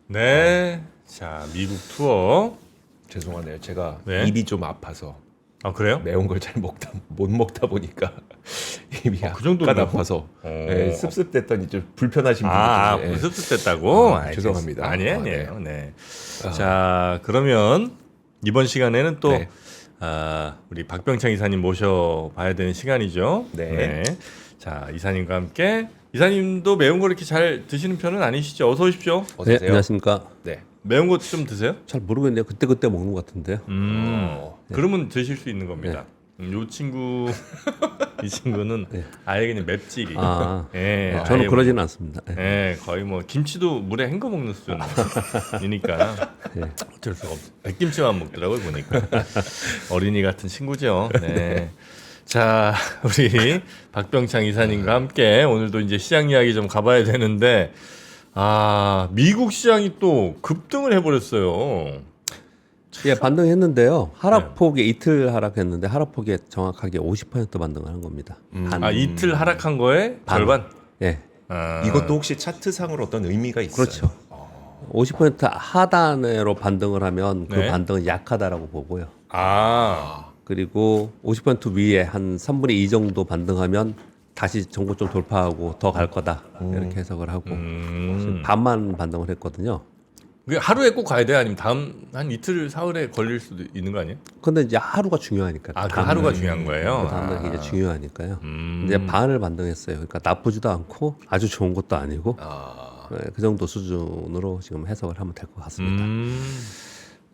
네. 자, 미국 투어. 죄송하네요. 제가 네. 입이 좀 아파서 아, 그래요? 매운 걸 잘 못 먹다 보니까 입이 그 정도로 약간 매워? 아파서 네, 습습됐더니 좀 불편하신 아, 분들이 습습됐다고? 죄송합니다. 아니에요. 네. 자, 그러면 이번 시간에는 또 네. 우리 박병창 이사님 모셔봐야 되는 시간이죠. 네. 자, 이사님과 함께. 이사님도 매운 거 이렇게 잘 드시는 편은 아니시죠? 어서 오십시오. 어서 네, 오세요. 안녕하십니까. 네. 매운 거 좀 드세요? 잘 모르겠네요. 그때 먹는 것 같은데요. 그러면 드실 수 있는 겁니다. 요 친구 이 친구는 아예 그냥 맵찔이. 아, 예, 저는 아예 그러지는 않습니다. 예, 거의 뭐 김치도 물에 헹궈 먹는 수준이니까 예. 어쩔 수가 없어. 백김치만 먹더라고요 보니까. 어린이 같은 친구죠. 네. 자, 우리 박병창 이사님과 함께 오늘도 이제 시장 이야기 좀 가봐야 되는데, 미국 시장이 또 급등을 해버렸어요. 예, 반등했는데요. 하락폭에 이틀 하락했는데 하락폭에 정확하게 50% 반등을 한 겁니다. 이틀 하락한 거에 반. 절반. 예, 이것도 혹시 차트상으로 어떤 의미가 있어요? 그렇죠. 50% 하단으로 반등을 하면 그 네. 반등은 약하다라고 보고요. 그리고 50% 위에 한 3분의 2 정도 반등하면 다시 전고점 돌파하고 더 갈 거다 이렇게 해석을 하고 지금 반만 반등을 했거든요. 그게 하루에 꼭 가야 돼? 아니면 다음 한 이틀 사흘에 걸릴 수도 있는 거 아니에요? 근데 이제 하루가 중요하니까. 그 하루가 중요한 거예요. 그 다음날 이제 중요하니까 이제 반을 반등했어요. 그러니까 나쁘지도 않고 아주 좋은 것도 아니고 네, 그 정도 수준으로 지금 해석을 하면 될 것 같습니다.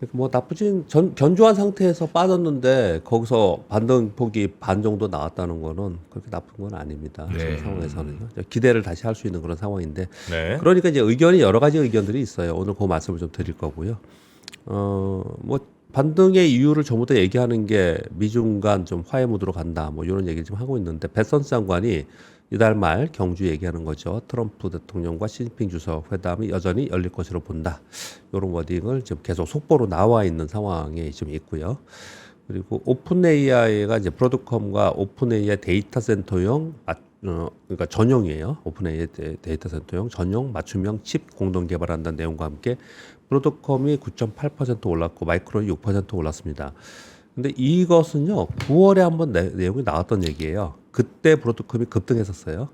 그러니까 뭐 나쁘진 견조한 상태에서 빠졌는데 거기서 반등폭이 반 정도 나왔다는 거는 그렇게 나쁜 건 아닙니다. 지금 상황에서는요. 기대를 다시 할 수 있는 그런 상황인데 네. 그러니까 이제 의견이 여러 가지 의견들이 있어요. 오늘 그 말씀을 좀 드릴 거고요. 뭐 반등의 이유를 전부터 얘기하는 게 미중 간 좀 화해 무드로 간다. 뭐 이런 얘기를 좀 하고 있는데 베선스 장관이 이달 말 경주 얘기하는 거죠. 트럼프 대통령과 시진핑 주석 회담이 여전히 열릴 것으로 본다. 이런 워딩을 지금 계속 속보로 나와 있는 상황에 지금 있고요. 그리고 오픈 AI가 이제 브로드컴과 오픈 AI 데이터 센터용 그러니까 전용이에요. 오픈 AI 데이터 센터용 전용 맞춤형 칩 공동 개발한다는 내용과 함께 브로드컴이 9.8% 올랐고 마이크론이 6% 올랐습니다. 근데 이것은요 9월에 한번 내용이 나왔던 얘기예요. 그때 브로드컴이 급등했었어요.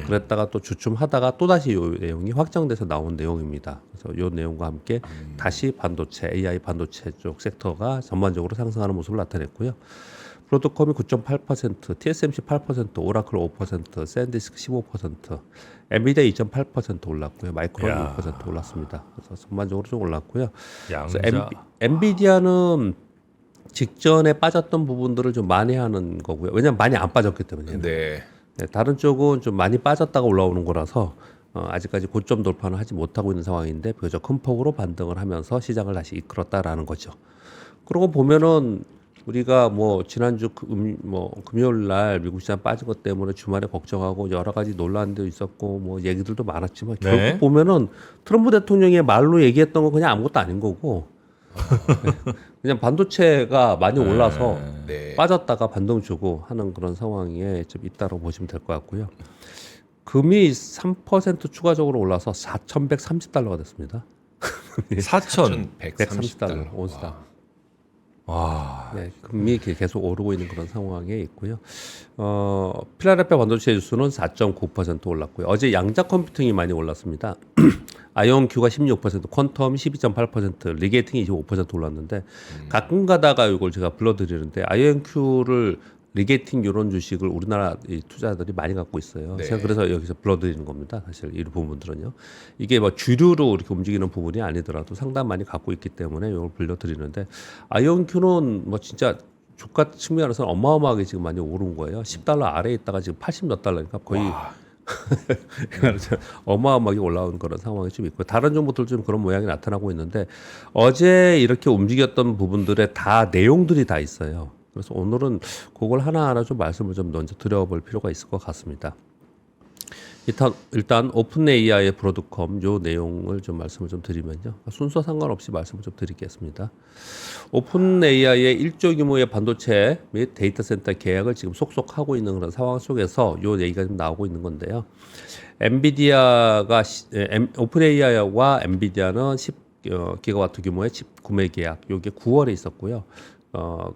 그랬다가 또 주춤하다가 또 다시 이 내용이 확정돼서 나온 내용입니다. 그래서 이 내용과 함께 다시 반도체, AI 반도체 쪽 섹터가 전반적으로 상승하는 모습을 나타냈고요. 브로드컴이 9.8%, TSMC 8%, 오라클 5%, 샌디스크 15%, 엔비디아 2.8% 올랐고요. 마이크론 6% 올랐습니다. 그래서 전반적으로 좀 올랐고요. 그래서 엔비디아는 직전에 빠졌던 부분들을 좀 만회하는 거고요. 왜냐하면 많이 안 빠졌기 때문에. 네. 네, 다른 쪽은 좀 많이 빠졌다가 올라오는 거라서 아직까지 고점 돌파는 하지 못하고 있는 상황인데 비교적 큰 폭으로 반등을 하면서 시장을 다시 이끌었다라는 거죠. 그러고 보면은 우리가 뭐 지난주 금요일 날 미국 시장 빠진 것 때문에 주말에 걱정하고 여러 가지 논란도 있었고 뭐 얘기들도 많았지만 결국 보면은 트럼프 대통령의 말로 얘기했던 건 그냥 아무것도 아닌 거고 그냥 반도체가 많이 올라서 빠졌다가 반등 주고 하는 그런 상황에 좀 있다고 보시면 될 것 같고요. 금이 3% 추가적으로 올라서 4,130달러가 됐습니다. 4,130달러. 온스당. 와. 네, 금이 계속 오르고 있는 그런 상황에 있고요. 필라델피아 반도체 지수는 4.9% 올랐고요. 어제 양자 컴퓨팅이 많이 올랐습니다. 아이온큐가 16%, 퀀텀이 12.8%, 리게이팅이 25% 올랐는데 가끔 가다가 이걸 제가 불러드리는데 아이온큐를 리게이팅 이런 주식을 우리나라 투자자들이 많이 갖고 있어요. 네. 제가 그래서 여기서 불러드리는 겁니다. 사실 이 부분들은요. 이게 뭐 주류로 이렇게 움직이는 부분이 아니더라도 상당 많이 갖고 있기 때문에 이걸 불러드리는데 아이온큐는 뭐 진짜 주가 측면에서는 어마어마하게 지금 많이 오른 거예요. 10달러 아래에 있다가 지금 80 몇 달러니까 거의 어마어마하게 올라온 그런 상황이 좀 있고 다른 정보들 좀 그런 모양이 나타나고 있는데 어제 이렇게 움직였던 부분들의 다 내용들이 다 있어요. 그래서 오늘은 그걸 하나하나 좀 말씀을 좀 먼저 드려볼 필요가 있을 것 같습니다. 일단 오픈 AI의 브로드컴 요 내용을 좀 말씀을 좀 드리면요. 순서 상관없이 말씀을 좀 드리겠습니다. 오픈 AI의 1조 규모의 반도체 및 데이터 센터 계약을 지금 속속하고 있는 그런 상황 속에서 요 얘기가 좀 나오고 있는 건데요. 엔비디아가 오픈 AI와 엔비디아는 10기가와트 규모의 칩 구매 계약 요게 9월에 있었고요.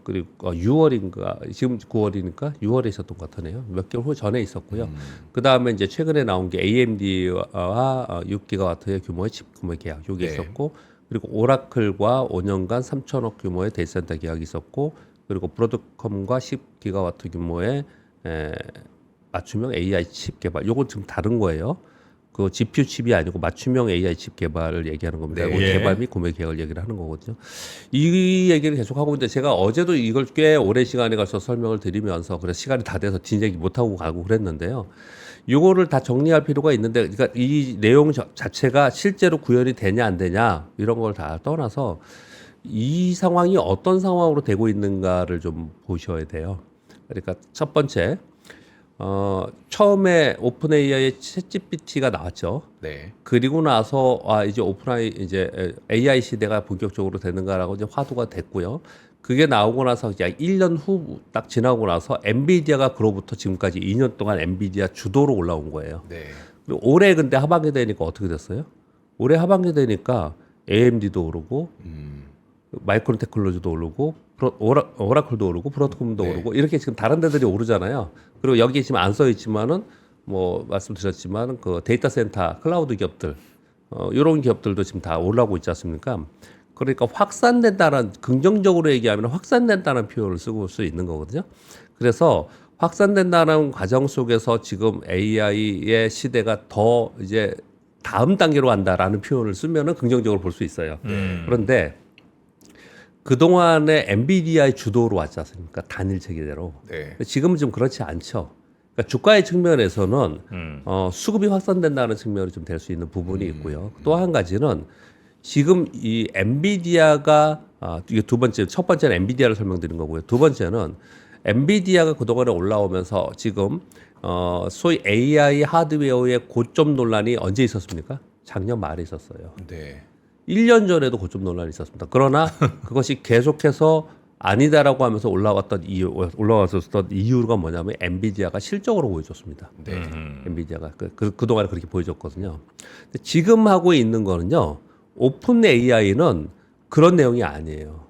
그리고 6월인가 지금 9월이니까 6월에 있었던 것 같네요. 몇 개월 후 전에 있었고요. 그 다음에 이제 최근에 나온 게 AMD와 6기가와트의 규모의 칩 구매 계약 요게 네. 있었고, 그리고 오라클과 5년간 3천억 규모의 데이터센터 계약이 있었고, 그리고 브로드컴과 10기가와트 규모의 맞춤형 AI 칩 개발. 요건 좀 다른 거예요. 그 GPU 칩이 아니고 맞춤형 AI 칩 개발을 얘기하는 겁니다. 네. 그 예. 개발 및 구매 계약을 얘기를 하는 거거든요. 이 얘기를 계속 하고 있는데 제가 어제도 이걸 꽤 오랜 시간에 걸쳐 설명을 드리면서 그래서 시간이 다 돼서 뒷얘기 못 하고 가고 그랬는데요. 요거를 다 정리할 필요가 있는데, 그러니까 이 내용 자체가 실제로 구현이 되냐 안 되냐 이런 걸 다 떠나서 이 상황이 어떤 상황으로 되고 있는가를 좀 보셔야 돼요. 그러니까 첫 번째, 처음에 오픈 AI의 챗GPT가 나왔죠. 네. 그리고 나서 이제 이제 AI 시대가 본격적으로 되는가라고 이제 화두가 됐고요. 그게 나오고 나서 이제 1년 후 딱 지나고 나서 엔비디아가 그로부터 지금까지 2년 동안 엔비디아 주도로 올라온 거예요. 네. 그리고 올해 근데 하반기 되니까 어떻게 됐어요? 올해 하반기 되니까 AMD도 오르고 마이크론 테크놀로지도 오르고 오라클도 오르고 브로드컴도 네. 오르고 이렇게 지금 다른 데들이 오르잖아요. 그리고 여기 지금 안 써 있지만은 뭐 말씀드렸지만 그 데이터 센터 클라우드 기업들 이런 기업들도 지금 다 올라오고 있지 않습니까? 그러니까 확산된다는, 긍정적으로 얘기하면 확산된다는 표현을 쓰고 수 있는 거거든요. 그래서 확산된다는 과정 속에서 지금 AI의 시대가 더 이제 다음 단계로 간다라는 표현을 쓰면은 긍정적으로 볼 수 있어요. 그런데 그동안에 엔비디아의 주도로 왔지 않습니까? 단일 체계대로. 네. 지금은 좀 그렇지 않죠. 그러니까 주가의 측면에서는 수급이 확산된다는 측면이 좀 될 수 있는 부분이 있고요. 또 한 가지는 지금 이 엔비디아가 이게 두 번째, 첫 번째는 엔비디아를 설명드린 거고요. 두 번째는 엔비디아가 그동안에 올라오면서 지금 소위 AI 하드웨어의 고점 논란이 언제 있었습니까? 작년 말에 있었어요. 네. 1년 전에도 고점 논란이 있었습니다. 그러나 그것이 계속해서 아니다라고 하면서 올라왔었던 이유가 뭐냐면 엔비디아가 실적으로 보여줬습니다. 네. 엔비디아가 그동안에 그렇게 보여줬거든요. 근데 지금 하고 있는 거는요, 오픈 AI는 그런 내용이 아니에요.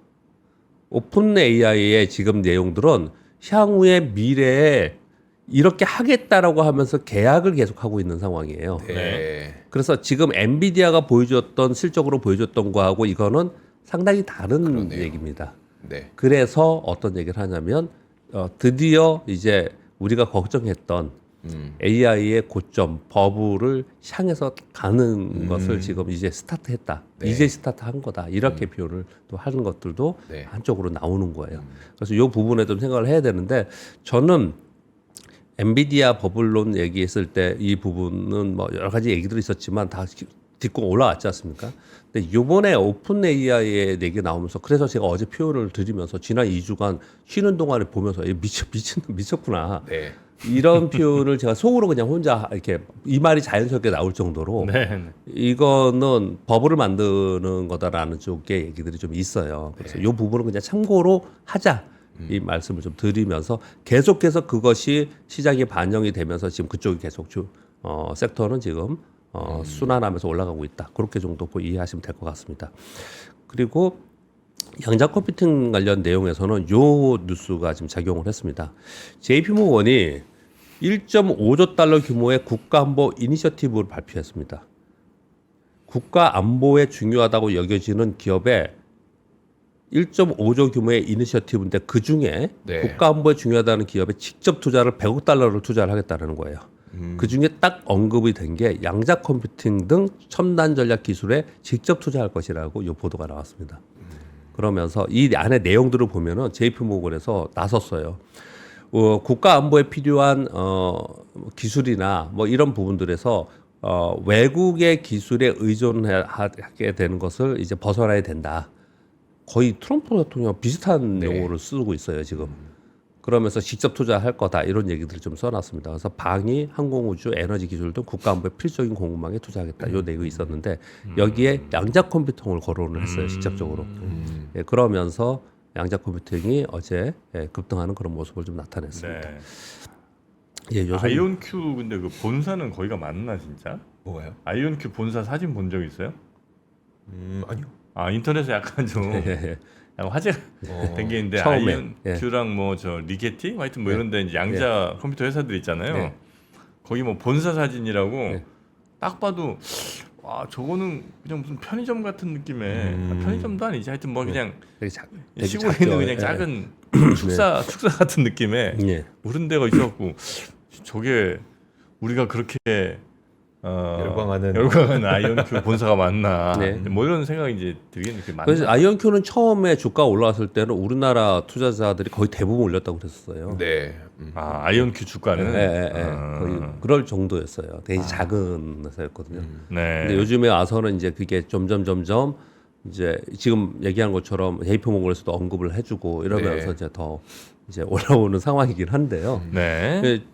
오픈 AI의 지금 내용들은 향후의 미래에 이렇게 하겠다라고 하면서 계약을 계속하고 있는 상황이에요. 네. 그래서 지금 엔비디아가 보여줬던 실적으로 보여줬던 거하고 이거는 상당히 다른 그러네요. 얘기입니다. 네. 그래서 어떤 얘기를 하냐면 드디어 이제 우리가 걱정했던 AI의 고점 버블을 향해서 가는 것을 지금 이제 스타트했다. 네. 이제 스타트한 거다. 이렇게 표현을 또 하는 것들도 네. 한쪽으로 나오는 거예요. 그래서 이 부분에 좀 생각을 해야 되는데, 저는 엔비디아 버블론 얘기했을 때 이 부분은 뭐 여러 가지 얘기들이 있었지만 다 딛고 올라왔지 않습니까? 근데 이번에 오픈 AI의 얘기 나오면서, 그래서 제가 어제 표현을 드리면서 지난 2주간 쉬는 동안에 보면서 미쳤구나. 네. 이런 표현을 제가 속으로 그냥 혼자 이렇게 이 말이 자연스럽게 나올 정도로 네. 이거는 버블을 만드는 거다라는 쪽의 얘기들이 좀 있어요. 그래서 이 부분은 그냥 참고로 하자. 이 말씀을 좀 드리면서 계속해서 그것이 시장에 반영이 되면서 지금 그쪽이 계속 섹터는 지금 순환하면서 올라가고 있다. 그렇게 정도 이해하시면 될 것 같습니다. 그리고 양자 컴퓨팅 관련 내용에서는 요 뉴스가 지금 작용을 했습니다. JP모건이 1.5조 달러 규모의 국가안보 이니셔티브를 발표했습니다. 국가안보에 중요하다고 여겨지는 기업에 1.5조 규모의 이니셔티브인데 그 중에 네. 국가안보에 중요하다는 기업에 직접 투자를 100억 달러를 투자를 하겠다는 거예요. 그 중에 딱 언급이 된 게 양자 컴퓨팅 등 첨단 전략 기술에 직접 투자할 것이라고 이 보도가 나왔습니다. 그러면서 이 안에 내용들을 보면은 JP모건에서 나섰어요. 국가 안보에 필요한 기술이나 뭐 이런 부분들에서 외국의 기술에 의존하게 되는 것을 이제 벗어나야 된다. 거의 트럼프 대통령 비슷한 용어를 쓰고 있어요 지금. 그러면서 직접 투자할 거다 이런 얘기들을 좀 써놨습니다. 그래서 방위, 항공우주, 에너지 기술 등 국가안보의 필수적인 공급망에 투자하겠다 요 내용이 있었는데 여기에 양자 컴퓨팅을 거론을 했어요 직접적으로. 예, 그러면서 양자 컴퓨팅이 어제 급등하는 그런 모습을 좀 나타냈습니다. 네. 예, 요즘 아이온큐 근데 그 본사는 거기가 맞나 진짜? 뭐가요? 아이온큐 본사 사진 본 적 있어요? 아니요. 아 인터넷에 약간 좀 약간 화제가 된 게 있는데 처음에, 아이온큐랑 뭐 저 리게티 하여튼 뭐 이런데 이제 양자 컴퓨터 회사들 있잖아요. 네. 거기 뭐 본사 사진이라고 네. 딱 봐도 와 저거는 그냥 무슨 편의점 같은 느낌의 편의점도 아니지 하여튼 뭐 그냥 되게 되게 시골에 작죠. 있는 그냥 예. 작은 축사 같은 느낌의 예. 그런 데가 있어갖고 저게 우리가 그렇게 열광하는 아이온큐 본사가 맞나 네. 뭐 이런 생각이 이제 들겠는데 맞나? 그래서 아이온큐는 처음에 주가 올라왔을 때는 우리나라 투자자들이 거의 대부분 올렸다고 그랬었어요. 네. 아 아이온큐 주가는 거의 그럴 정도였어요. 되게 작은 회사였거든요. 네. 근데 요즘에 와서는 이제 그게 점점 이제 지금 얘기한 것처럼 JP모건에서도 언급을 해주고 이러면서 네. 이제 더 이제 올라오는 상황이긴 한데요. 네. 근데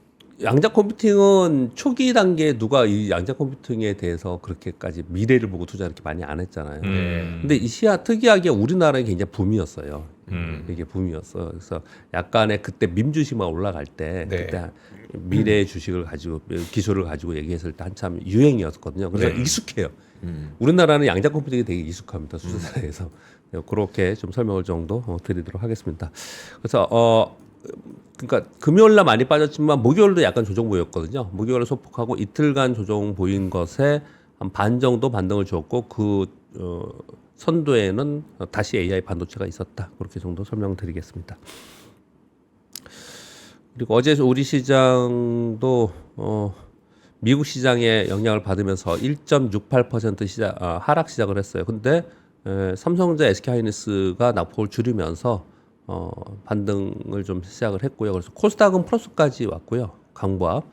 양자 컴퓨팅은 초기 단계에 누가 이 양자 컴퓨팅에 대해서 그렇게까지 미래를 보고 투자 이렇게 많이 안 했잖아요. 근데 이 특이하게 우리나라는 굉장히 붐이었어요. 이게 붐이었어. 그래서 약간의 그때 밈 주식만 올라갈 때 네. 그때 미래의 주식을 가지고 기술을 가지고 얘기했을 때 한참 유행이었거든요. 그래서 익숙해요. 우리나라는 양자 컴퓨팅이 되게 익숙합니다. 투자사에서 그렇게 좀 설명을 정도 드리도록 하겠습니다. 그래서 그러니까 금요일 날 많이 빠졌지만 목요일도 약간 조정 보였거든요. 목요일에 소폭하고 이틀간 조정 보인 것에 한 반 정도 반등을 줬고 그 선두에는 다시 AI 반도체가 있었다. 그렇게 정도 설명드리겠습니다. 그리고 어제 우리 시장도 미국 시장의 영향을 받으면서 1.68% 하락 시작을 했어요. 근데 삼성전자, SK하이닉스가 낙폭을 줄이면서 반등을 좀 시작을 했고요. 그래서 코스닥은 플러스까지 왔고요. 강보합.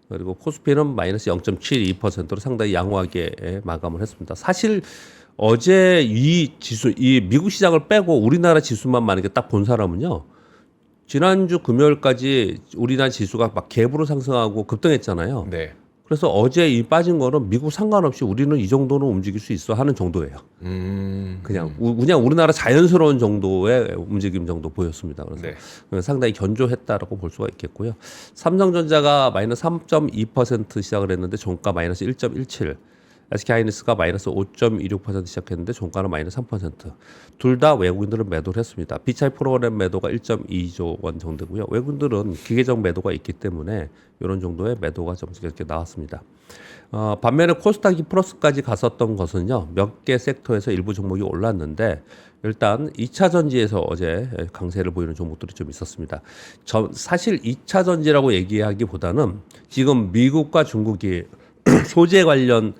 그리고 코스피는 마이너스 0.72%로 상당히 양호하게 마감을 했습니다. 사실 어제 이 미국 시장을 빼고 우리나라 지수만 만약에 딱 본 사람은요. 지난주 금요일까지 우리나라 지수가 막 갭으로 상승하고 급등했잖아요. 네. 그래서 어제 이 빠진 거는 미국 상관없이 우리는 이 정도는 움직일 수 있어 하는 정도예요. 그냥 우리나라 자연스러운 정도의 움직임 정도 보였습니다. 그래서 상당히 견조했다라고 볼 수가 있겠고요. 삼성전자가 마이너스 3.2% 시작을 했는데 종가 마이너스 1.17. SK하이닉스가 마이너스 5.26% 시작했는데 종가는 마이너스 3%. 둘 다 외국인들은 매도를 했습니다. 비차이 프로그램 매도가 1.2조 원 정도고요. 외국인들은 기계적 매도가 있기 때문에 이런 정도의 매도가 좀 이렇게 나왔습니다. 반면에 코스닥이 플러스까지 갔었던 것은요. 몇 개 섹터에서 일부 종목이 올랐는데 일단 2차 전지에서 어제 강세를 보이는 종목들이 좀 있었습니다. 사실 2차 전지라고 얘기하기보다는 지금 미국과 중국이 소재 관련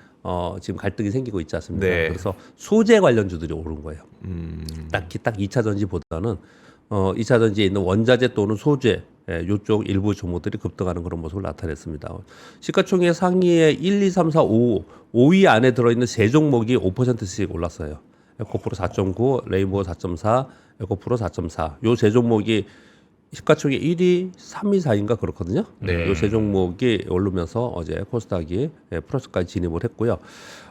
지금 갈등이 생기고 있지 않습니까? 네. 그래서 소재 관련주들이 오른 거예요. 딱히 딱 2차 전지보다는 2차 전지에 있는 원자재 또는 소재 요쪽 일부 종목들이 급등하는 그런 모습을 나타냈습니다. 시가총액 상위에 1, 2, 3, 4, 5위 안에 들어있는 세 종목이 5%씩 올랐어요. 에코프로 4.9, 레인보우 4.4, 에코프로 4.4. 요 세 종목이 시가총액 1위, 3위, 4위인가 그렇거든요. 네. 요 세 종목이 오르면서 어제 코스닥이 플러스까지 진입을 했고요.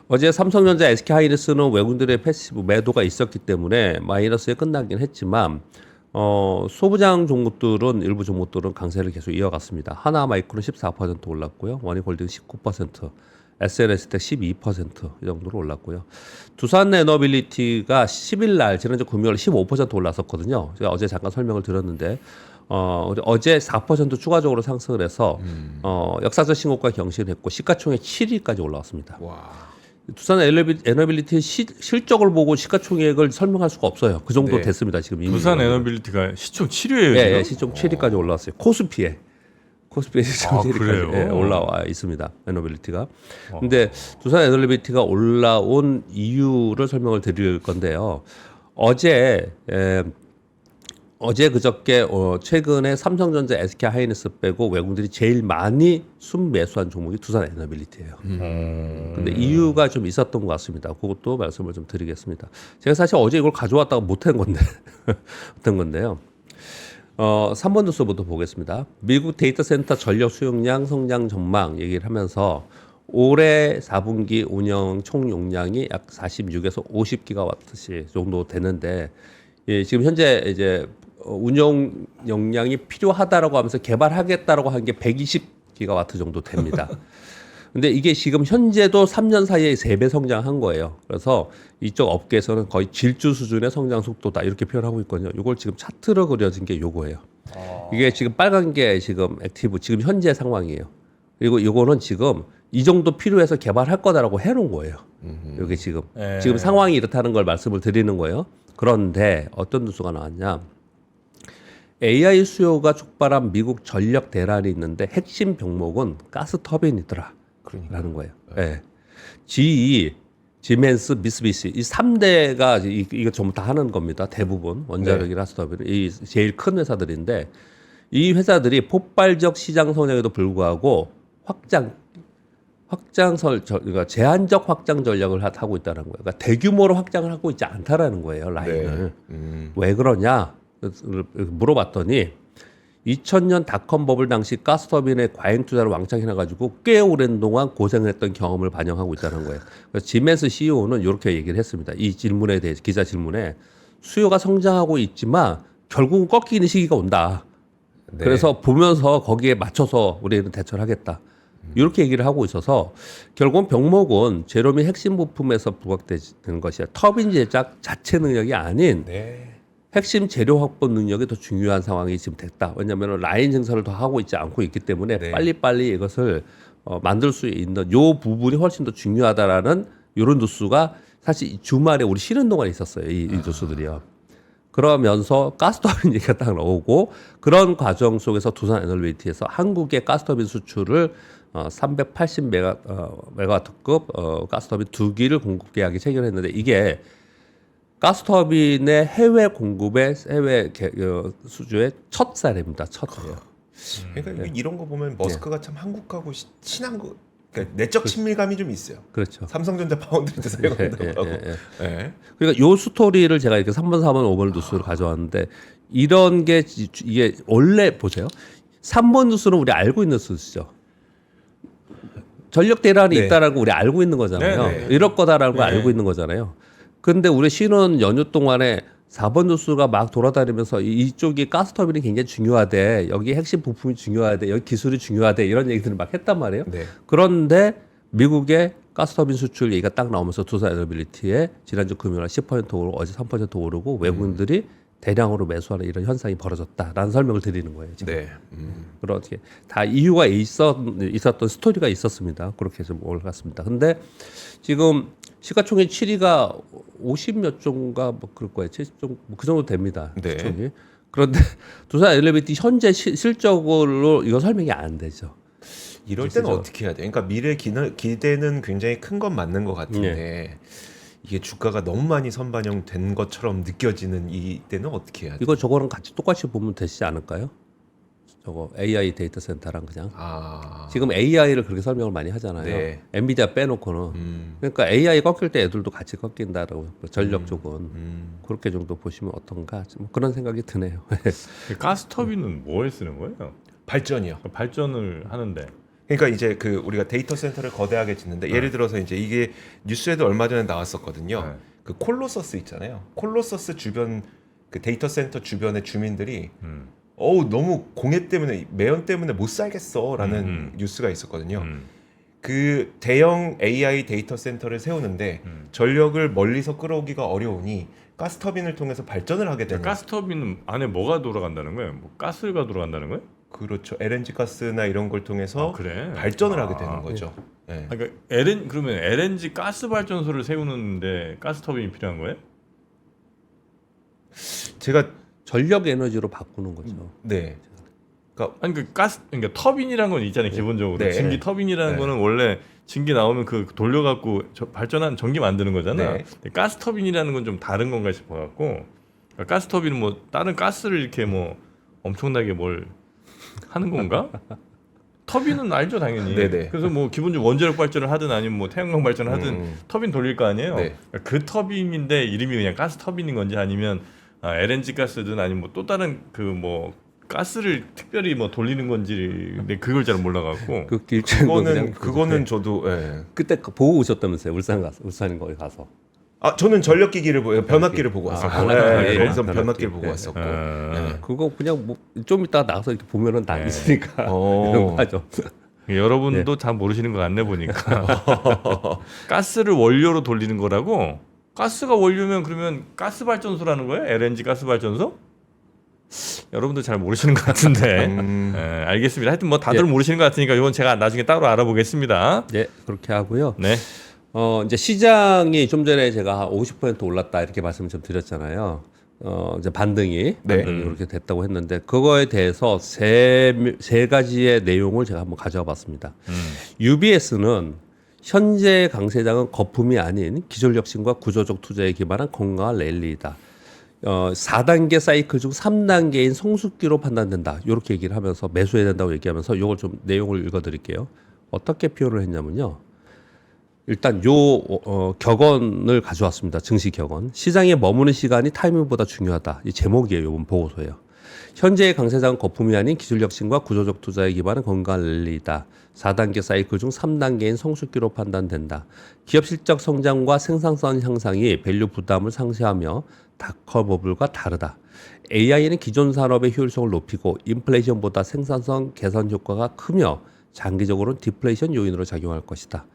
어제 삼성전자, SK하이닉스는 외국인들의 패시브 매도가 있었기 때문에 마이너스에 끝나긴 했지만 소부장 종목들은 일부 종목들은 강세를 계속 이어갔습니다. 하나마이크로는 14% 올랐고요. 원익홀딩 19%, SNS텍 12% 이 정도로 올랐고요. 두산에너빌리티가 10일 날 지난주 금요일 15% 올랐었거든요. 제가 어제 잠깐 설명을 드렸는데 어제 4% 추가적으로 상승을 해서 역사적 신고가 경신했고 시가총액 7위까지 올라왔습니다. 와. 두산 에너빌리티의 실적을 보고 시가총액을 설명할 수가 없어요. 그 정도 네. 됐습니다. 지금 이미. 두산 에너빌리티가 시총 7위예요. 예, 예, 시총 7위까지 올라왔어요. 코스피에 시총 7위까지 그래요? 올라와 있습니다. 에너빌리티가. 근데 두산 에너빌리티가 올라온 이유를 설명을 드릴 건데요. 어제 그저께 최근에 삼성전자, SK하이닉스 빼고 외국인들이 제일 많이 순매수한 종목이 두산 에너빌리티예요. 근데 이유가 좀 있었던 것 같습니다. 그것도 말씀을 좀 드리겠습니다. 제가 사실 어제 이걸 가져왔다가 못한 건데요. 3번 뉴스부터 보겠습니다. 미국 데이터 센터 전력 수용량 성장 전망 얘기를 하면서 올해 4분기 운영 총 용량이 약 46에서 50기가와트시 정도 되는데 예, 지금 현재 이제 운영 용량이 필요하다라고 하면서 개발하겠다라고 한 게 120기가와트 정도 됩니다. 근데 이게 지금 현재도 3년 사이에 3배 성장한 거예요. 그래서 이쪽 업계에서는 거의 질주 수준의 성장 속도다 이렇게 표현하고 있거든요. 이걸 지금 차트로 그려진 게 요거예요. 이게 지금 빨간 게 지금 액티브 지금 현재 상황이에요. 그리고 요거는 지금 이 정도 필요해서 개발할 거다라고 해놓은 거예요. 이게 지금 지금 상황이 이렇다는 걸 말씀을 드리는 거예요. 그런데 어떤 뉴스가 나왔냐? AI 수요가 촉발한 미국 전력 대란이 있는데 핵심 병목은 가스 터빈이더라. 라는 거예요. 예. GE, 지멘스, 미쓰비시 이 3대가 이거 전부 다 하는 겁니다. 대부분 원자력이나 가스 터빈 이 제일 큰 회사들인데 이 회사들이 폭발적 시장 성장에도 불구하고 그러니까 제한적 확장 전략을 하고 있다는 거예요. 그러니까 대규모로 확장을 하고 있지 않다라는 거예요. 라인을. 왜 그러냐 물어봤더니 2000년 닷컴 버블 당시 가스터빈의 과잉 투자를 왕창 해놔가지고 꽤 오랜 동안 고생했던 경험을 반영하고 있다는 거예요. 그래서 지멘스 CEO는 이렇게 얘기를 했습니다. 이 질문에 대해서 기자 질문에 수요가 성장하고 있지만 결국은 꺾이는 시기가 온다. 네. 그래서 보면서 거기에 맞춰서 우리는 대처를 하겠다. 이렇게 얘기를 하고 있어서 결국은 병목은 재료 및 핵심 부품에서 부각되는 것이야. 터빈 제작 자체 능력이 아닌 네. 핵심 재료 확보 능력이 더 중요한 상황이 지금 됐다. 왜냐하면 라인 증설을 더 하고 있지 않고 있기 때문에 네. 빨리빨리 이것을 만들 수 있는 요 부분이 훨씬 더 중요하다라는 이런 뉴스가 사실 주말에 우리 쉬는 동안에 있었어요. 이 뉴스들이요. 그러면서 가스터빈 얘기가 딱 나오고 그런 과정 속에서 두산 에너빌리티에서 한국의 가스터빈 수출을 380메가와트급 가스터빈 2기를 공급 계약이 체결했는데 이게 가스터빈의 해외 공급의 해외 수주의 첫 사례입니다. 첫 사례. 그러니까 이런 거 보면 머스크가 참 한국하고 친한 거, 그러니까 내적 친밀감이 좀 있어요. 그렇죠. 삼성전자 파운드리도 사용한다고 하고. 네. 그러니까 요 스토리를 제가 이렇게 3번, 4번, 5번 뉴스를 가져왔는데 이런 게 이게 원래 보세요. 3번 뉴스는 우리 알고 있는 뉴스죠. 전력 대란이 네. 있다라고 우리 알고 있는 거잖아요. 네, 네. 이럴 거다라고 네. 알고 있는 거잖아요. 근데 우리 쉬는 연휴 동안에 4번 뉴스가 막 돌아다니면서 이쪽이 가스터빈이 굉장히 중요하대. 여기 핵심 부품이 중요하대. 여기 기술이 중요하대. 이런 얘기들을 막 했단 말이에요. 네. 그런데 미국의 가스터빈 수출 얘기가 딱 나오면서 두산 에너빌리티에 지난주 금요일 10% 오르고 어제 3% 오르고 외국인들이 대량으로 매수하는 이런 현상이 벌어졌다라는 설명을 드리는 거예요. 지금. 네. 그렇게 다 이유가 있었던 스토리가 있었습니다. 그렇게 좀 올랐습니다. 근데 지금 시가총액 7위가 50몇 조인가 뭐 그럴 거예요. 70조 그 정도 됩니다. 네. 시총이. 그런데 두산 에너빌리티 현재 실적으로 이거 설명이 안 되죠. 이럴 때는 어떻게 해야 돼? 그러니까 미래 기대는 굉장히 큰 건 맞는 것 같은데 이게 주가가 너무 많이 선반영된 것처럼 느껴지는 이 때는 어떻게 해야 돼? 이거 저거랑 같이 똑같이 보면 되지 않을까요? 저거 AI 데이터 센터랑 그냥 지금 AI를 그렇게 설명을 많이 하잖아요. 네. 엔비디아 빼놓고는 그러니까 AI 꺾일 때 애들도 같이 꺾인다라고 전력 쪽은 그렇게 정도 보시면 어떤가 뭐 그런 생각이 드네요. 가스터빈은 뭐에 쓰는 거예요? 발전이요. 발전을 하는데. 그러니까 이제 그 우리가 데이터 센터를 거대하게 짓는데 예를 들어서 이제 이게 뉴스에도 얼마 전에 나왔었거든요. 네. 그 콜로서스 있잖아요. 콜로서스 주변 그 데이터 센터 주변의 주민들이 너무 공해 때문에 매연 때문에 못 살겠어라는 뉴스가 있었거든요. 그 대형 AI 데이터 센터를 세우는데 전력을 멀리서 끌어오기가 어려우니 가스터빈을 통해서 발전을 하게 되는. 가스터빈 안에 뭐가 돌아간다는 거예요? 뭐 가스가 돌아간다는 거예요? 그렇죠. LNG 가스나 이런 걸 통해서 그래? 발전을 하게 되는 거죠. 네. 그러니까 그러면 LNG 가스 발전소를 세우는데 가스터빈이 필요한 거예요? 제가 전력 에너지로 바꾸는 거죠. 네. 아니 그러니까 터빈이라는 건 있잖아요. 기본적으로 네. 증기 터빈이라는 네. 거는 원래 증기 나오면 그 돌려갖고 발전한 전기 만드는 거잖아. 네. 근데 가스 터빈이라는 건 좀 다른 건가 싶어갖고 그러니까 가스 터빈은 뭐 다른 가스를 이렇게 뭐 엄청나게 뭘 하는 건가? 터빈은 알죠 당연히. 네네. 그래서 뭐 기본적으로 원자력 발전을 하든 아니면 뭐 태양광 발전을 하든 터빈 돌릴 거 아니에요. 네. 그러니까 그 터빈인데 이름이 그냥 가스 터빈인 건지 아니면 LNG 가스든 아니면 뭐 또 다른 그 뭐 가스를 특별히 뭐 돌리는 건지 근데 그걸 잘 몰라갖고 그 길쭉은 그냥 그거는 저도 예. 그때 보고 오셨다면서요. 울산 거기 가서. 아 저는 전력기기를 변압기를 보고 아, 왔었고 변압기. 거기서 변압기. 변압기를 보고 네. 왔었고 그거 그냥 뭐 좀 이따 나가서 이렇게 보면은 다 있으니까 이런 거 하죠. 여러분도 잘 모르시는 것 같네 보니까 가스를 원료로 돌리는 거라고. 가스가 원료면 그러면 가스 발전소라는 거예요? LNG 가스 발전소? 여러분도 잘 모르시는 것 같은데. 알겠습니다. 하여튼 뭐 다들 모르시는 것 같으니까 이건 제가 나중에 따로 알아보겠습니다. 네, 그렇게 하고요. 네. 이제 시장이 좀 전에 제가 한 50% 올랐다 이렇게 말씀을 좀 드렸잖아요. 이제 반등이 이렇게 됐다고 했는데 그거에 대해서 세 가지의 내용을 제가 한번 가져와 봤습니다. UBS는 현재 강세장은 거품이 아닌 기술 혁신과 구조적 투자에 기반한 건강한 랠리이다. 4단계 사이클 중 3단계인 성숙기로 판단된다. 이렇게 얘기를 하면서 매수해야 된다고 얘기하면서 이걸 좀 내용을 읽어드릴게요. 어떻게 표현을 했냐면요. 일단 격언을 가져왔습니다. 증시 격언. 시장에 머무는 시간이 타이밍보다 중요하다. 이 제목이에요. 이번 보고서예요. 현재의 강세장은 거품이 아닌 기술 혁신과 구조적 투자에 기반한 건강한 랠리이다. 4단계 사이클 중 3단계인 성숙기로 판단된다. 기업 실적 성장과 생산성 향상이 밸류 부담을 상쇄하며 닷커 버블과 다르다. AI는 기존 산업의 효율성을 높이고 인플레이션보다 생산성 개선 효과가 크며 장기적으로는 디플레이션 요인으로 작용할 것이다.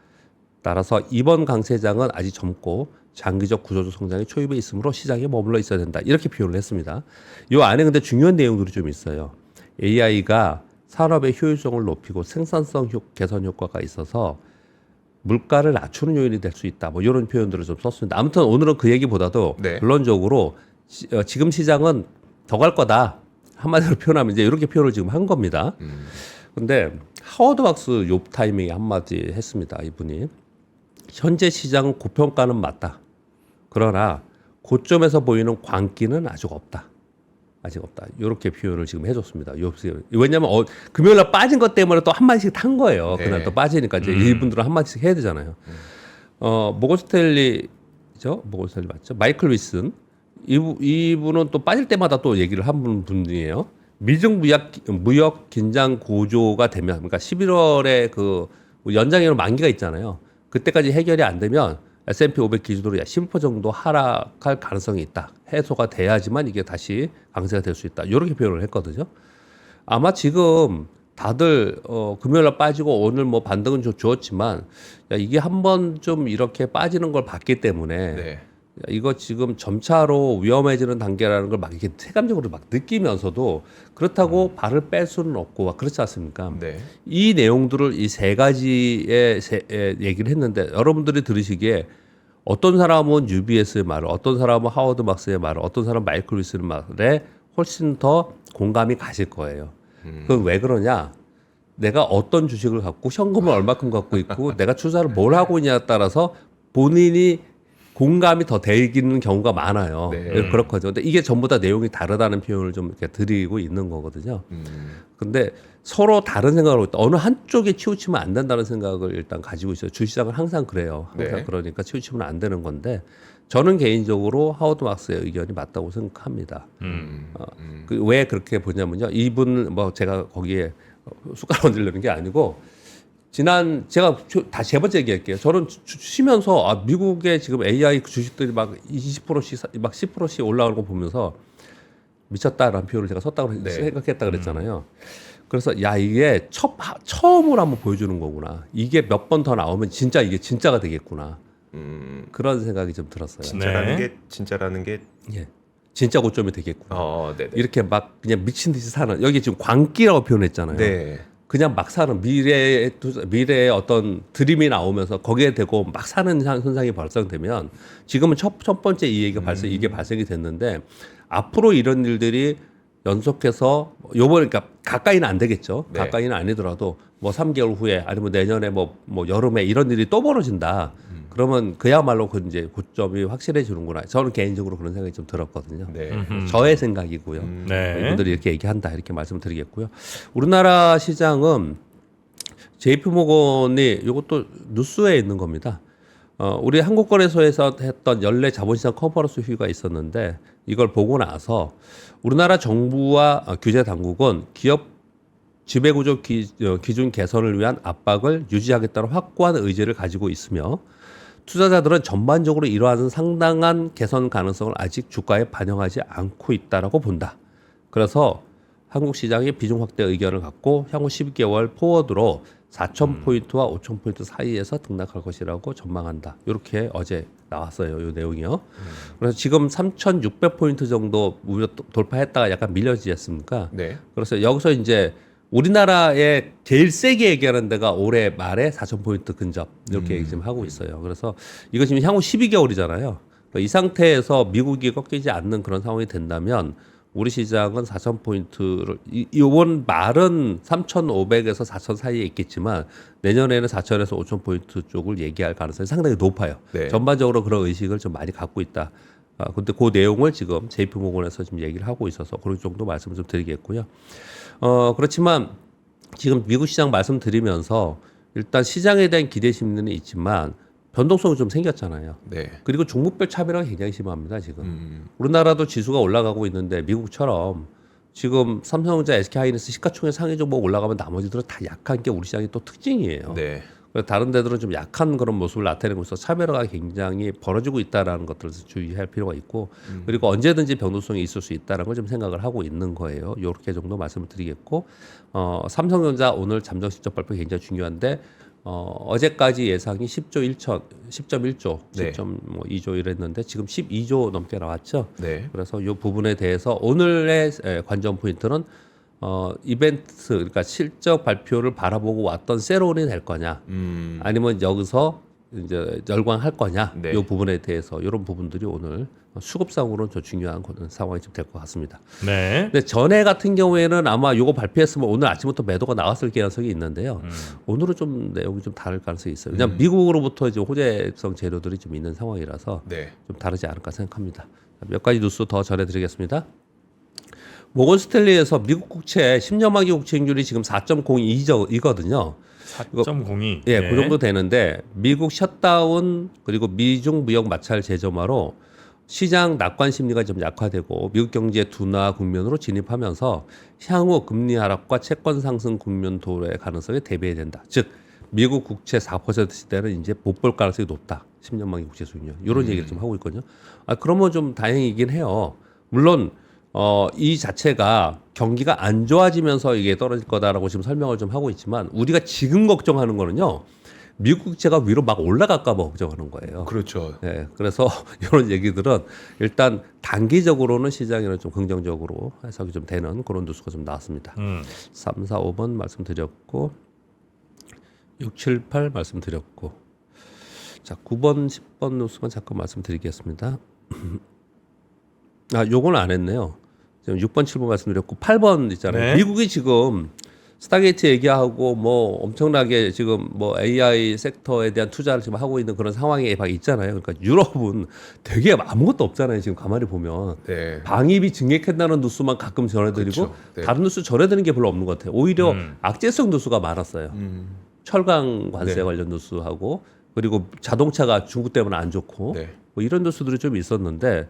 따라서 이번 강세장은 아직 젊고 장기적 구조적 성장의 초입에 있으므로 시장에 머물러 있어야 된다. 이렇게 표현을 했습니다. 이 안에 근데 중요한 내용들이 좀 있어요. AI가 산업의 효율성을 높이고 생산성 개선 효과가 있어서 물가를 낮추는 요인이 될 수 있다. 뭐 이런 표현들을 좀 썼습니다. 아무튼 오늘은 그 얘기보다도 결론적으로 지금 시장은 더 갈 거다. 한마디로 표현하면 이제 이렇게 표현을 지금 한 겁니다. 근데 하워드 박스 요 타이밍에 한마디 했습니다. 이분이. 현재 시장은 고평가는 맞다. 그러나 고점에서 보이는 광기는 아직 없다. 아직 없다. 이렇게 표현을 지금 해줬습니다. 왜냐하면 금요일 날 빠진 것 때문에 또 한마디씩 탄 거예요. 그날 또 빠지니까 이제 이분들은 한마디씩 해야 되잖아요. 모건스탠리죠? 모건스탠리 맞죠? 마이클 윌슨. 이분은 또 빠질 때마다 또 얘기를 한 분이에요. 미중 무역 긴장 고조가 되면, 그러니까 11월에 그 연장이론 만기가 있잖아요. 그때까지 해결이 안 되면 S&P 500 기준으로 11% 정도 하락할 가능성이 있다. 해소가 돼야지만 이게 다시 강세가 될 수 있다. 이렇게 표현을 했거든요. 아마 지금 다들 금요일날 빠지고 오늘 뭐 반등은 좀 주었지만 이게 한번 좀 이렇게 빠지는 걸 봤기 때문에 이거 지금 점차로 위험해지는 단계라는 걸 막 이렇게 체감적으로 막 느끼면서도 그렇다고 발을 뺄 수는 없고 그렇지 않습니까? 이 내용들을 이 세 가지의 얘기를 했는데 여러분들이 들으시기에 어떤 사람은 UBS의 말을, 어떤 사람은 하워드 박스의 말을, 어떤 사람은 마이클 윌슨의 말에 훨씬 더 공감이 가실 거예요. 그건 왜 그러냐? 내가 어떤 주식을 갖고 현금을 얼마큼 갖고 있고 내가 투자를 뭘 하고 있냐에 따라서 본인이 공감이 더 되기는 경우가 많아요. 그렇거든요. 근데 이게 전부 다 내용이 다르다는 표현을 좀 이렇게 드리고 있는 거거든요. 근데 서로 다른 생각을 하고 있다. 어느 한쪽에 치우치면 안 된다는 생각을 일단 가지고 있어요. 주시장은 항상 그래요. 항상 그러니까 치우치면 안 되는 건데 저는 개인적으로 하워드 박스의 의견이 맞다고 생각합니다. 왜 그렇게 보냐면요. 이분 뭐 제가 거기에 숟가락 얹으려는 게 아니고 제가 다시 세 번째 얘기할게요. 저는 쉬면서 미국의 지금 AI 주식들이 막 20%씩 막 10%씩 올라가는 거 보면서 미쳤다라는 표현을 제가 썼다고 생각했다 그랬잖아요. 그래서 이게 처음으로 한번 보여주는 거구나. 이게 몇 번 더 나오면 이게 진짜가 되겠구나. 그런 생각이 좀 들었어요. 진짜라는 게 예. 진짜 고점이 되겠구나. 네네. 이렇게 막 그냥 미친 듯이 사는 여기 지금 광기라고 표현했잖아요. 네. 그냥 막 사는 미래의 어떤 드림이 나오면서 거기에 대고 막 사는 현상이 발생되면 지금은 첫 번째 이 얘기가 이게 발생이 됐는데 앞으로 이런 일들이 연속해서 요번에 그러니까 가까이는 안 되겠죠. 네. 가까이는 아니더라도 뭐 3개월 후에 아니면 내년에 뭐 여름에 이런 일이 또 벌어진다. 그러면 그야말로 그 이제 고점이 확실해지는구나. 저는 개인적으로 그런 생각이 좀 들었거든요. 저의 생각이고요. 이분들이 이렇게 얘기한다 이렇게 말씀드리겠고요. 우리나라 시장은 JP모건이 이것도 뉴스에 있는 겁니다. 우리 한국거래소에서 했던 연례 자본시장 컨퍼런스 회의가 있었는데 이걸 보고 나서 우리나라 정부와 규제 당국은 기업 지배구조 기준 개선을 위한 압박을 유지하겠다는 확고한 의지를 가지고 있으며 투자자들은 전반적으로 이러한 상당한 개선 가능성을 아직 주가에 반영하지 않고 있다라고 본다. 그래서 한국 시장의 비중 확대 의견을 갖고 향후 12개월 포워드로 4,000포인트와 5,000포인트 사이에서 등락할 것이라고 전망한다. 이렇게 어제 나왔어요. 이 내용이요. 그래서 지금 3,600포인트 정도 돌파했다가 약간 밀려지지 않습니까? 네. 그래서 여기서 이제 우리나라에 제일 세게 얘기하는 데가 올해 말에 4,000포인트 근접 이렇게 얘기 지금 하고 있어요. 그래서 이거 지금 향후 12개월이잖아요. 그러니까 이 상태에서 미국이 꺾이지 않는 그런 상황이 된다면 우리 시장은 4,000포인트를 이번 말은 3,500에서 4,000 사이에 있겠지만 내년에는 4,000에서 5,000포인트 쪽을 얘기할 가능성이 상당히 높아요. 네. 전반적으로 그런 의식을 좀 많이 갖고 있다. 근데 그 내용을 지금 JP모건에서 지금 얘기를 하고 있어서 그런 정도 말씀을 좀 드리겠고요. 그렇지만 지금 미국 시장 말씀드리면서 일단 시장에 대한 기대 심리는 있지만 변동성이 좀 생겼잖아요. 네. 그리고 종목별 차별화가 굉장히 심합니다, 지금. 우리나라도 지수가 올라가고 있는데 미국처럼 지금 삼성전자, SK하이닉스 시가총액 상위 종목 올라가면 나머지들은 다 약한 게 우리 시장의 또 특징이에요. 네. 그래서 다른 데들은 좀 약한 그런 모습을 나타내고 있어서 차별화가 굉장히 벌어지고 있다라는 것들을 주의할 필요가 있고 그리고 언제든지 변동성이 있을 수 있다는 걸 좀 생각을 하고 있는 거예요. 이렇게 정도 말씀을 드리겠고 삼성전자 오늘 잠정 실적 발표 굉장히 중요한데 어제까지 예상이 10.1조, 네. 10.2조 이랬는데 지금 12조 넘게 나왔죠. 네. 그래서 이 부분에 대해서 오늘의 관전 포인트는 이벤트, 그러니까 실적 발표를 바라보고 왔던 세론이 될 거냐, 아니면 여기서 이제 열광할 거냐, 네. 이 부분에 대해서 이런 부분들이 오늘 수급상으로는 좀 중요한 상황이 좀 될 것 같습니다. 네. 근데 전에 같은 경우에는 아마 요거 발표했으면 오늘 아침부터 매도가 나왔을 가능성이 있는데요. 오늘은 좀 내용이 좀 다를 가능성이 있어요. 왜냐하면 미국으로부터 이제 호재성 재료들이 좀 있는 상황이라서 네. 좀 다르지 않을까 생각합니다. 몇 가지 뉴스 더 전해드리겠습니다. 모건 스탠리에서 미국 국채 10년 만기 국채익률이 지금 4.02이거든요. 4.02. 예, 네. 그 정도 되는데 미국 셧다운 그리고 미중 무역 마찰 재점화로 시장 낙관 심리가 좀 약화되고 미국 경제 둔화 국면으로 진입하면서 향후 금리 하락과 채권 상승 국면 도래의 가능성에 대비해야 된다. 즉 미국 국채 4% 시대는 이제 못 볼 가능성이 높다. 10년 만기 국채 수익률. 이런 얘기를 좀 하고 있거든요. 그러면 좀 다행이긴 해요. 물론 이 자체가 경기가 안 좋아지면서 이게 떨어질 거다라고 지금 설명을 좀 하고 있지만 우리가 지금 걱정하는 거는요. 미국 국채가 위로 막 올라갈까 봐 걱정하는 거예요. 그렇죠. 네, 그래서 이런 얘기들은 일단 단기적으로는 시장에는 좀 긍정적으로 해석이 좀 되는 그런 뉴스가 좀 나왔습니다. 3, 4, 5번 말씀드렸고 6, 7, 8 말씀드렸고 자 9번, 10번 뉴스만 잠깐 말씀드리겠습니다. 요거는 안 했네요. 지금 6번, 7번 말씀드렸고 8번 있잖아요. 네. 미국이 지금 스타게이트 얘기하고 뭐 엄청나게 지금 뭐 AI 섹터에 대한 투자를 지금 하고 있는 그런 상황에 막 있잖아요. 그러니까 유럽은 되게 아무것도 없잖아요. 지금 가만히 보면 네. 방입이 증액했다는 뉴스만 가끔 전해드리고 그렇죠. 네. 다른 뉴스 전해드리는 게 별로 없는 것 같아요. 오히려 악재성 뉴스가 많았어요. 철강 관세 네. 관련 뉴스하고 그리고 자동차가 중국 때문에 안 좋고 네. 뭐 이런 뉴스들이 좀 있었는데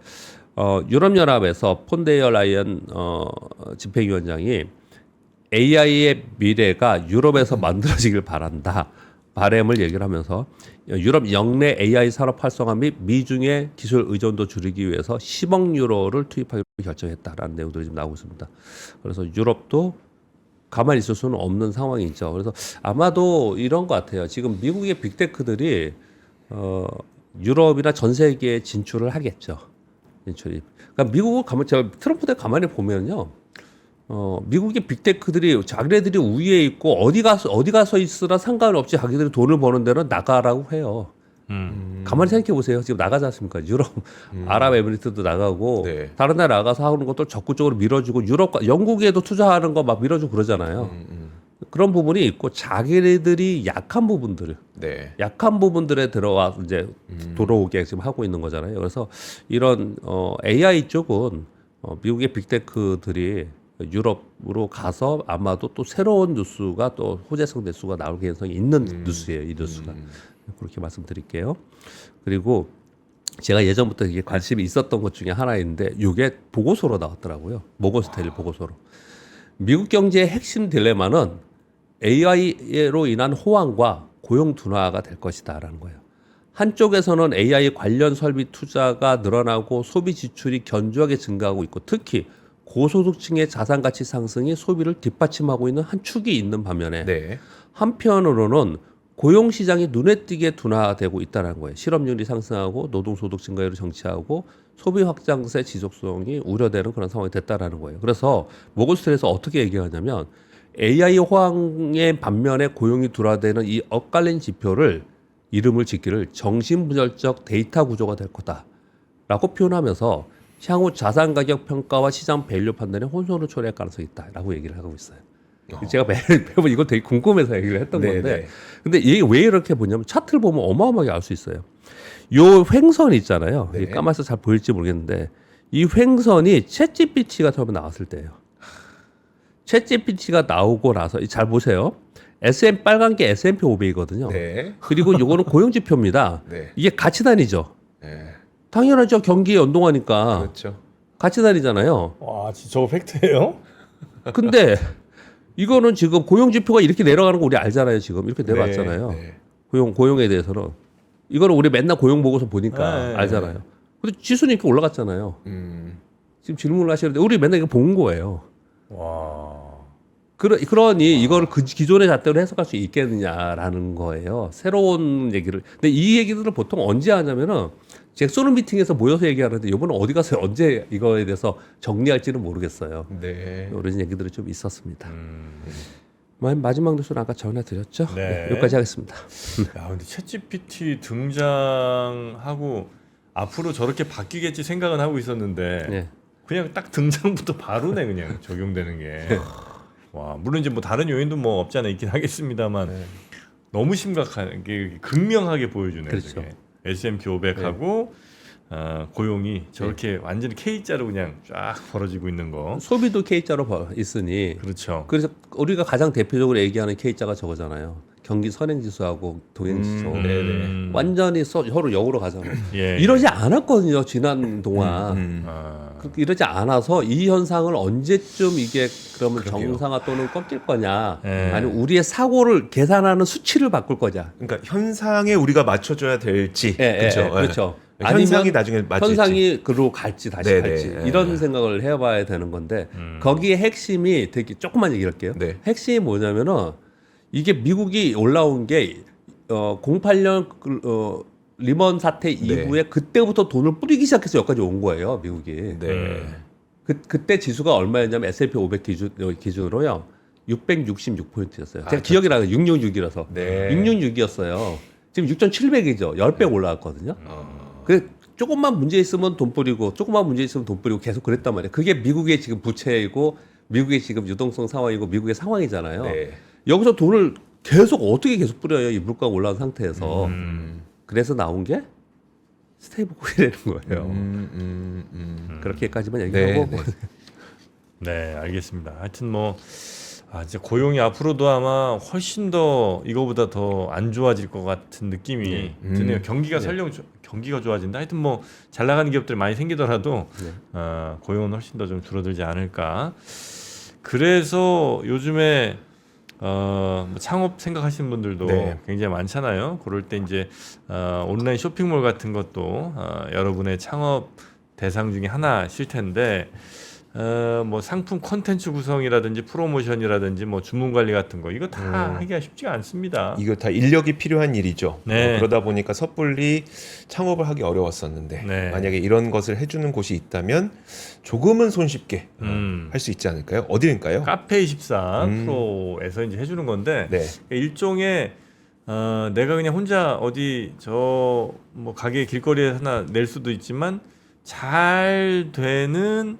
유럽연합에서 폰데어 라이언 집행위원장이 AI의 미래가 유럽에서 만들어지길 바란다. 바램을 얘기를 하면서 유럽 영내 AI 산업 활성화 및 미중의 기술 의존도 줄이기 위해서 10억 유로를 투입하기로 결정했다라는 내용들이 지금 나오고 있습니다. 그래서 유럽도 가만히 있을 수는 없는 상황이죠. 그래서 아마도 이런 것 같아요. 지금 미국의 빅테크들이 유럽이나 전 세계에 진출을 하겠죠. 진출이. 그러니까 미국을 가만, 제가 트럼프 때 가만히 보면요. 미국의 빅테크들이 자기네들이 우위에 있고 어디 가서 있으나 상관없이 자기들이 돈을 버는 데는 나가라고 해요. 가만히 생각해 보세요. 지금 나가지 않습니까? 유럽, 아랍에미리트도 나가고 네. 다른 나라 나가서 하는 것도 적극적으로 밀어주고 유럽과 영국에도 투자하는 거 막 밀어주고 그러잖아요. 그런 부분이 있고 자기네들이 약한 부분들, 네. 약한 부분들에 들어와 이제 들어오게 지금 하고 있는 거잖아요. 그래서 이런 AI 쪽은 미국의 빅테크들이 유럽으로 가서 아마도 또 새로운 뉴스가 또 호재성 뉴스가 나올 가능성이 있는 뉴스예요. 이 뉴스가. 그렇게 말씀드릴게요. 그리고 제가 예전부터 이게 관심이 있었던 것 중에 하나인데 이게 보고서로 나왔더라고요. 모건 스탠리 보고서로. 미국 경제의 핵심 딜레마는 AI로 인한 호황과 고용 둔화가 될 것이다라는 거예요. 한쪽에서는 AI 관련 설비 투자가 늘어나고 소비 지출이 견조하게 증가하고 있고 특히 고소득층의 자산 가치 상승이 소비를 뒷받침하고 있는 한 축이 있는 반면에 네. 한편으로는 고용 시장이 눈에 띄게 둔화되고 있다는 거예요. 실업률이 상승하고 노동소득 증가율을 정치하고 소비 확장세 지속성이 우려되는 그런 상황이 됐다라는 거예요. 그래서 모건스탠리에서 어떻게 얘기하냐면 AI 호황의 반면에 고용이 둔화되는 이 엇갈린 지표를 이름을 짓기를 정신분열적 데이터 구조가 될 거다라고 표현하면서 향후 자산 가격 평가와 시장 밸류 판단에 혼선을 초래할 가능성이 있다라고 얘기를 하고 있어요. 제가 매번 이거 되게 궁금해서 얘기를 했던 네, 건데, 네. 근데 이게 왜 이렇게 보냐면 차트를 보면 어마어마하게 알 수 있어요. 요 횡선 있잖아요. 네. 까마서 잘 보일지 모르겠는데 이 횡선이 챗GPT가 처음에 나왔을 때예요. 챗GPT가 나오고 나서 잘 보세요. 빨간 게 S&P 500이거든요. 네. 그리고 요거는 고용 지표입니다. 네. 이게 같이 다니죠. 네. 당연하죠. 경기에 연동하니까 그렇죠. 같이 다니잖아요. 와, 저거 팩트예요? 근데 이거는 지금 고용 지표가 이렇게 내려가는 거 우리 알잖아요. 지금 이렇게 내려왔잖아요. 네. 고용에 대해서는 이거는 우리 맨날 고용 보고서 보니까 네. 알잖아요. 근데 지수는 이렇게 올라갔잖아요. 지금 질문을 하시는데 우리 맨날 이거 본 거예요. 와. 그러니 이거를 그 기존의 잣대로 해석할 수 있겠느냐라는 거예요. 새로운 얘기를. 근데 이 얘기들을 보통 언제 하냐면은 잭소는 미팅에서 모여서 얘기하는데 이번에 어디 가서 언제 이거에 대해서 정리할지는 모르겠어요. 네. 이런 얘기들이 좀 있었습니다. 마지막 뉴스는 아까 전해드렸죠. 네. 네, 여기까지 하겠습니다. 야, 근데 챗GPT 등장하고 앞으로 저렇게 바뀌겠지 생각은 하고 있었는데 네. 그냥 딱 등장부터 바로네 그냥 적용되는 게. 와, 물론 이제 뭐 다른 요인도 뭐 없지 않아 있긴 하겠습니다만 너무 심각한 게 극명하게 보여주네요. 그렇죠. 저게. S&P 500하고 고용이 저렇게 완전히 K자로 그냥 쫙 벌어지고 있는 거. 소비도 K자로 있으니 그렇죠. 그래서 우리가 가장 대표적으로 얘기하는 K자가 저거잖아요. 경기 선행지수하고 동행지수. 완전히 서로 역으로 가잖아요. 예. 이러지 않았거든요. 지난 동안. 아, 이러지 않아서 이 현상을 언제쯤 이게 그러면 그러게요. 정상화 또는 꺾일 거냐, 예. 아니면 우리의 사고를 계산하는 수치를 바꿀 거냐. 그러니까 현상에 우리가 맞춰줘야 될지. 그렇죠. 그렇죠. 그렇죠. 현상이 나중에 맞을지. 현상이 그로 갈지 다시 네네. 갈지 네. 이런 생각을 해봐야 되는 건데 거기에 핵심이 되게 조금만 얘기를 할게요. 네. 핵심이 뭐냐면은 이게 미국이 올라온 게 08년 리먼 사태 이후에 그때부터 돈을 뿌리기 시작해서 여기까지 온 거예요, 미국이. 네. 그때 지수가 얼마였냐면 S&P 500 기준으로요. 666포인트였어요. 제가 기억이 나요. 666이라서. 네. 666이었어요. 지금 6,700이죠. 10배 올라갔거든요. 그 조금만 문제 있으면 돈 뿌리고 조금만 문제 있으면 돈 뿌리고 계속 그랬단 말이에요. 그게 미국의 지금 부채이고 미국의 지금 유동성 상황이고 미국의 상황이잖아요. 네. 여기서 돈을 계속 어떻게 계속 뿌려요? 이 물가가 올라온 상태에서. 그래서 나온 게 스테이블 코인이라는 거예요. 그렇게까지만 얘기하고 네, 네. 네, 알겠습니다. 하여튼 뭐 진짜 고용이 앞으로도 아마 훨씬 더 이거보다 더 안 좋아질 것 같은 느낌이 드네요. 경기가 설령 경기가 좋아진다. 하여튼 뭐 잘 나가는 기업들이 많이 생기더라도 고용은 훨씬 더 좀 줄어들지 않을까. 그래서 요즘에 뭐 창업 생각하시는 분들도 네. 굉장히 많잖아요. 그럴 때 이제 온라인 쇼핑몰 같은 것도 여러분의 창업 대상 중에 하나실 텐데 뭐 상품 콘텐츠 구성이라든지 프로모션이라든지 뭐 주문 관리 같은 거 이거 다 하기가 쉽지가 않습니다. 이거 다 인력이 필요한 일이죠. 네. 그러다 보니까 섣불리 창업을 하기 어려웠었는데 네. 만약에 이런 것을 해주는 곳이 있다면 조금은 손쉽게 할 수 있지 않을까요? 어디일까요? 카페24 프로에서 이제 해주는 건데 네. 일종의 내가 그냥 혼자 어디 저 뭐 가게 길거리에 하나 낼 수도 있지만 잘 되는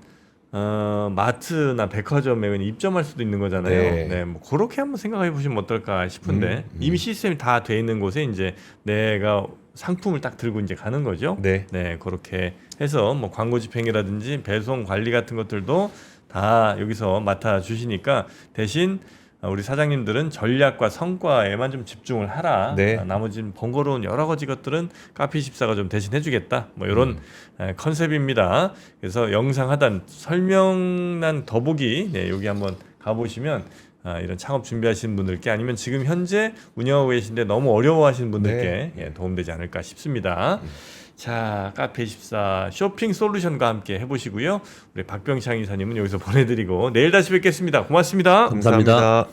마트나 백화점에 그냥 입점할 수도 있는 거잖아요. 네. 네, 뭐 그렇게 한번 생각해 보시면 어떨까 싶은데 이미 시스템이 다 돼 있는 곳에 이제 내가 상품을 딱 들고 이제 가는 거죠. 네. 네, 그렇게 해서 뭐 광고 집행이라든지 배송 관리 같은 것들도 다 여기서 맡아 주시니까 대신 우리 사장님들은 전략과 성과에만 좀 집중을 하라. 네. 나머지는 번거로운 여러 가지 것들은 카페24가 좀 대신 해주겠다. 뭐 이런 컨셉입니다. 그래서 영상 하단 설명란 더보기 여기 한번 가보시면 이런 창업 준비하시는 분들께 아니면 지금 현재 운영하고 계신데 너무 어려워하시는 분들께 도움되지 않을까 싶습니다. 자, 카페24 쇼핑 솔루션과 함께 해보시고요. 우리 박병창 이사님은 여기서 보내드리고 내일 다시 뵙겠습니다. 고맙습니다. 감사합니다.